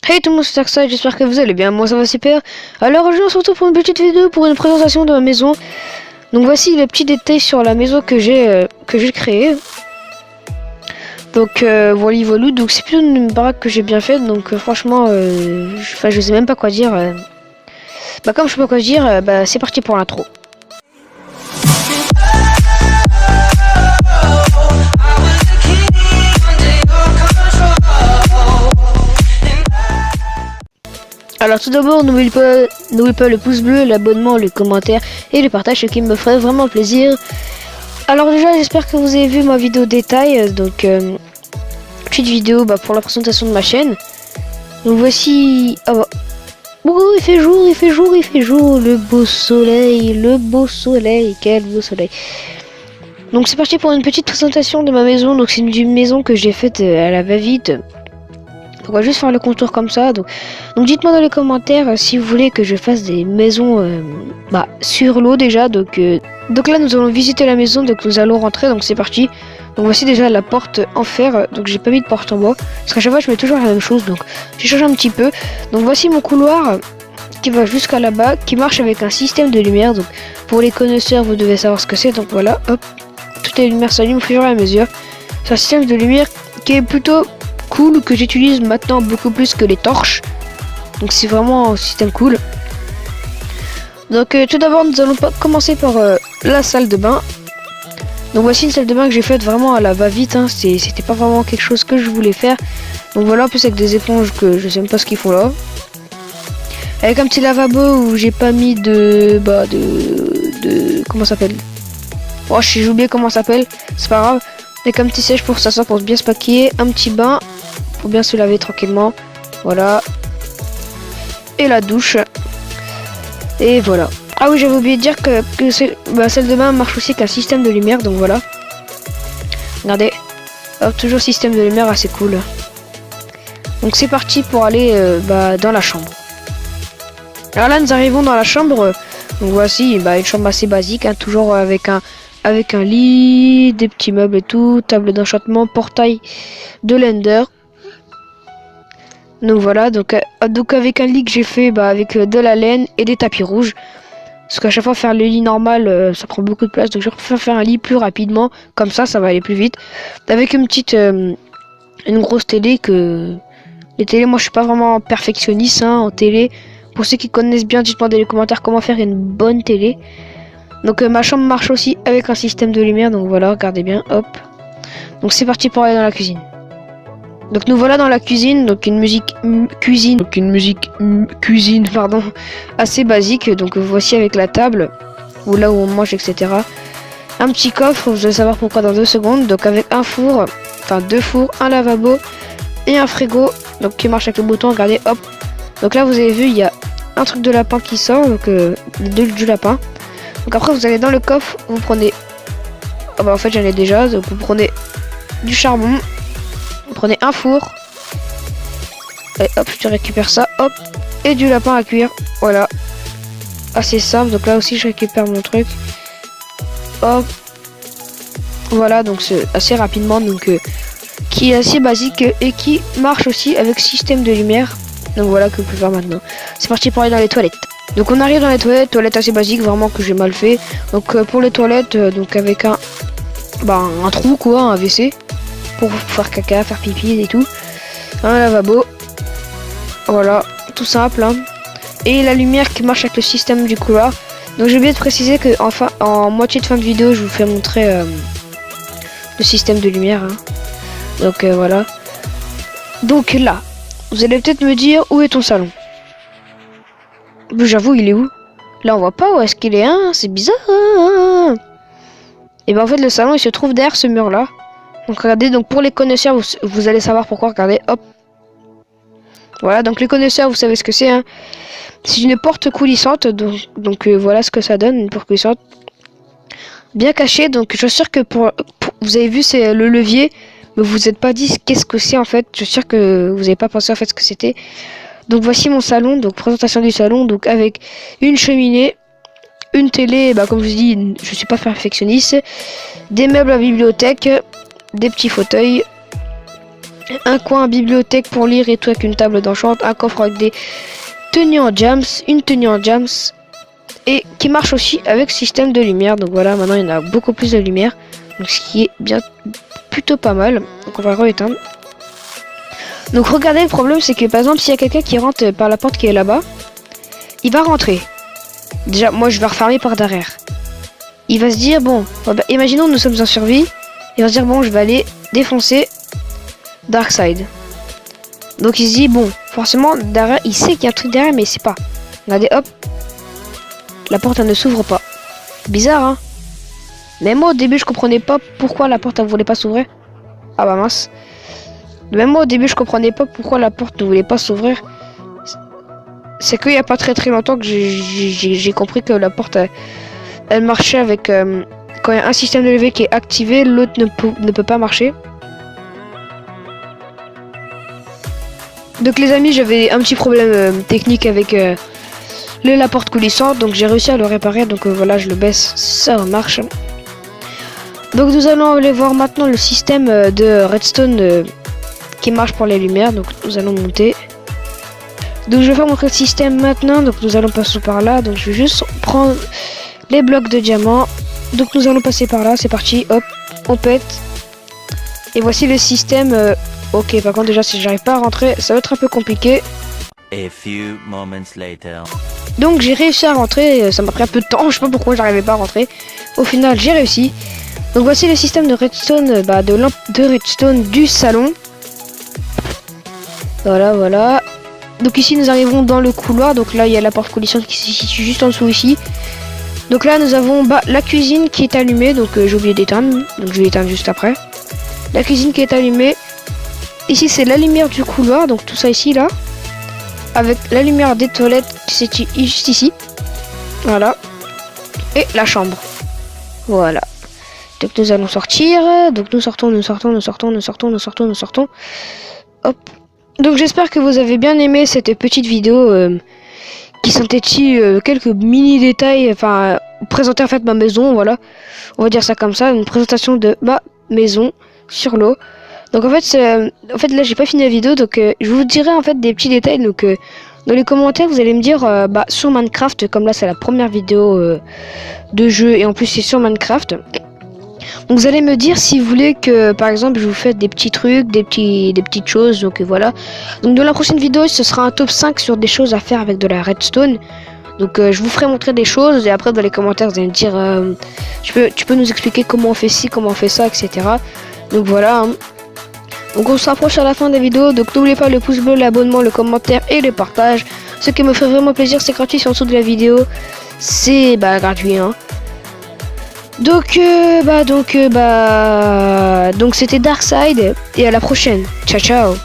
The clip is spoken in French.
Hey tout le monde, c'est Darkside, j'espère que vous allez bien, moi ça va super. Alors aujourd'hui on se retrouve pour une petite vidéo pour une présentation de ma maison. Donc voici les petits détails sur la maison que j'ai créée. Donc voilà, donc c'est plutôt une baraque que j'ai bien faite, donc franchement, je sais même pas quoi dire. Comme je sais pas quoi dire, c'est parti pour l'intro. Alors tout d'abord, n'oublie pas le pouce bleu, l'abonnement, le commentaire et le partage, ce qui me ferait vraiment plaisir. Alors déjà, j'espère que vous avez vu ma vidéo détail, donc petite vidéo pour la présentation de ma chaîne. Donc voici, il fait jour, le beau soleil, quel beau soleil. Donc c'est parti pour une petite présentation de ma maison. Donc c'est une maison que j'ai faite à la va-vite. On va juste faire le contour comme ça. Donc dites-moi dans les commentaires si vous voulez que je fasse des maisons sur l'eau déjà. Donc là nous allons visiter la maison. Donc nous allons rentrer. Donc c'est parti. Donc voici déjà la porte en fer. Donc j'ai pas mis de porte en bois. Parce qu'à chaque fois je mets toujours la même chose. Donc j'ai changé un petit peu. Donc voici mon couloir qui va jusqu'à là-bas. Qui marche avec un système de lumière. Donc pour les connaisseurs vous devez savoir ce que c'est. Donc voilà, hop. Toutes les lumières s'allument au fur et à mesure. C'est un système de lumière qui est plutôt cool, que j'utilise maintenant beaucoup plus que les torches. Donc c'est vraiment un système cool. Donc tout d'abord nous allons commencer par la salle de bain. Donc voici une salle de bain que j'ai faite vraiment à la va-vite. C'était pas vraiment quelque chose que je voulais faire. Donc voilà, en plus avec des éponges que je sais même pas ce qu'ils font là. Avec un petit lavabo où j'ai pas mis de comment ça s'appelle. Oh, j'ai oublié comment ça s'appelle. C'est pas grave. Avec un petit sèche pour s'asseoir, pour bien se maquiller. Un petit bain pour bien se laver tranquillement. Voilà. Et la douche. Et voilà. Ah oui, j'avais oublié de dire que celle de bain marche aussi avec un système de lumière. Donc voilà. Regardez. Hop, toujours système de lumière assez cool. Donc c'est parti pour aller dans la chambre. Alors là, nous arrivons dans la chambre. Donc voici une chambre assez basique. Toujours avec un lit, des petits meubles et tout, table d'enchantement, portail de l'Ender. Donc voilà, donc avec un lit que j'ai fait avec de la laine et des tapis rouges. Parce qu'à chaque fois faire le lit normal, ça prend beaucoup de place, donc je préfère faire un lit plus rapidement, comme ça va aller plus vite. Avec une grosse télé que... Les télés, moi je suis pas vraiment perfectionniste en télé. Pour ceux qui connaissent bien, dites-moi dans les commentaires comment faire une bonne télé. Donc ma chambre marche aussi avec un système de lumière, donc voilà, regardez bien, hop. Donc c'est parti pour aller dans la cuisine. Donc nous voilà dans la cuisine, donc une musique cuisine assez basique. Donc voici avec la table, ou là où on mange, etc. Un petit coffre, vous allez savoir pourquoi dans 2 secondes. Donc avec un four, enfin 2 fours, un lavabo et un frigo, donc qui marche avec le bouton, regardez, hop. Donc là vous avez vu, il y a un truc de lapin qui sort, donc du lapin. Donc après vous allez dans le coffre, vous prenez, en fait j'en ai déjà, donc vous prenez du charbon, vous prenez un four, et hop je récupère ça, hop, et du lapin à cuire, voilà, assez simple. Donc là aussi je récupère mon truc, hop, voilà, donc c'est assez rapidement, donc qui est assez basique et qui marche aussi avec système de lumière. Donc voilà que vous pouvez faire maintenant. C'est parti pour aller dans les toilettes. Donc on arrive dans les toilettes assez basiques, vraiment que j'ai mal fait. Donc pour les toilettes, donc avec un trou quoi, un WC pour faire caca, faire pipi et tout. Un lavabo. Voilà, tout simple. Et la lumière qui marche avec le système du couloir. Donc j'ai oublié de préciser que en moitié de fin de vidéo, je vous fais montrer le système de lumière. Donc voilà. Donc là, vous allez peut-être me dire, où est ton salon? J'avoue, il est où? Là, on voit pas où est-ce qu'il est, c'est bizarre. Et en fait, le salon, il se trouve derrière ce mur-là. Donc regardez, donc pour les connaisseurs, vous allez savoir pourquoi, regardez, hop. Voilà, donc les connaisseurs, vous savez ce que c'est, C'est une porte coulissante, donc voilà ce que ça donne, une porte coulissante. Bien cachée, donc je suis sûr que vous avez vu, c'est le levier. Mais vous n'êtes pas dit qu'est-ce que c'est en fait. Je suis sûr que vous n'avez pas pensé en fait ce que c'était. Donc voici mon salon, donc présentation du salon, donc avec une cheminée, une télé, comme je vous dis, je suis pas perfectionniste, des meubles à bibliothèque, des petits fauteuils, un coin bibliothèque pour lire et tout avec une table d'enchant, un coffre avec des tenues en jams, une tenue en jams et qui marche aussi avec système de lumière. Donc voilà, maintenant il y en a beaucoup plus de lumière, donc ce qui est bien plutôt pas mal. Donc on va re-éteindre. Donc regardez, le problème c'est que par exemple s'il y a quelqu'un qui rentre par la porte qui est là-bas, il va rentrer. Déjà moi je vais refermer par derrière. Il va se dire bon, bah, imaginons nous sommes en survie, il va se dire bon je vais aller défoncer Darkside. Donc il se dit bon, forcément derrière, il sait qu'il y a un truc derrière mais il sait pas. Regardez hop, la porte elle ne s'ouvre pas. Bizarre hein. Même moi au début je comprenais pas pourquoi la porte elle voulait pas s'ouvrir. Ah bah mince. Même moi au début je comprenais pas pourquoi la porte ne voulait pas s'ouvrir. C'est qu'il y a pas très longtemps que j'ai compris que la porte elle marchait avec quand il y a un système de levée qui est activé, l'autre ne peut pas marcher. Donc les amis, j'avais un petit problème technique avec la porte coulissante, donc j'ai réussi à le réparer. Donc voilà, je le baisse, ça marche. Donc nous allons aller voir maintenant le système de redstone qui marche pour les lumières. Donc nous allons monter. Donc je vais faire montrer le système maintenant. Donc nous allons passer par là. Donc je vais juste prendre les blocs de diamant. Donc nous allons passer par là. C'est parti. Hop, on pète. Et voici le système. Ok, par contre déjà si j'arrive pas à rentrer, ça va être un peu compliqué. A few moments later. Donc j'ai réussi à rentrer. Ça m'a pris un peu de temps. Je sais pas pourquoi j'arrivais pas à rentrer. Au final j'ai réussi. Donc voici le système de redstone, de lampe de redstone du salon. Voilà. Donc ici nous arrivons dans le couloir. Donc là il y a la porte coulissante qui se situe juste en dessous ici. Donc là nous avons la cuisine qui est allumée. Donc j'ai oublié d'éteindre. Donc je vais l'éteindre juste après. La cuisine qui est allumée. Ici c'est la lumière du couloir. Donc tout ça ici là. Avec la lumière des toilettes qui se situe juste ici. Voilà. Et la chambre. Voilà. Donc nous allons sortir. Donc nous sortons. Hop. Donc j'espère que vous avez bien aimé cette petite vidéo qui synthétise quelques mini détails, enfin présenter en fait ma maison, voilà. On va dire ça comme ça, une présentation de ma maison sur l'eau. Donc en fait là j'ai pas fini la vidéo, donc je vous dirai en fait des petits détails. Donc dans les commentaires vous allez me dire sur Minecraft, comme là c'est la première vidéo de jeu et en plus c'est sur Minecraft. Donc vous allez me dire si vous voulez que par exemple je vous fasse des petits trucs, des petites choses. Donc voilà. Donc dans la prochaine vidéo ce sera un top 5 sur des choses à faire avec de la redstone. Donc je vous ferai montrer des choses et après dans les commentaires vous allez me dire tu peux nous expliquer comment on fait ci, comment on fait ça, etc. Donc voilà hein. Donc on se rapproche à la fin de la vidéo. Donc n'oubliez pas le pouce bleu, l'abonnement, le commentaire et le partage. Ce qui me ferait vraiment plaisir, c'est gratuit, c'est en dessous de la vidéo. C'est gratuit hein. Donc c'était Darkside et à la prochaine. Ciao ciao.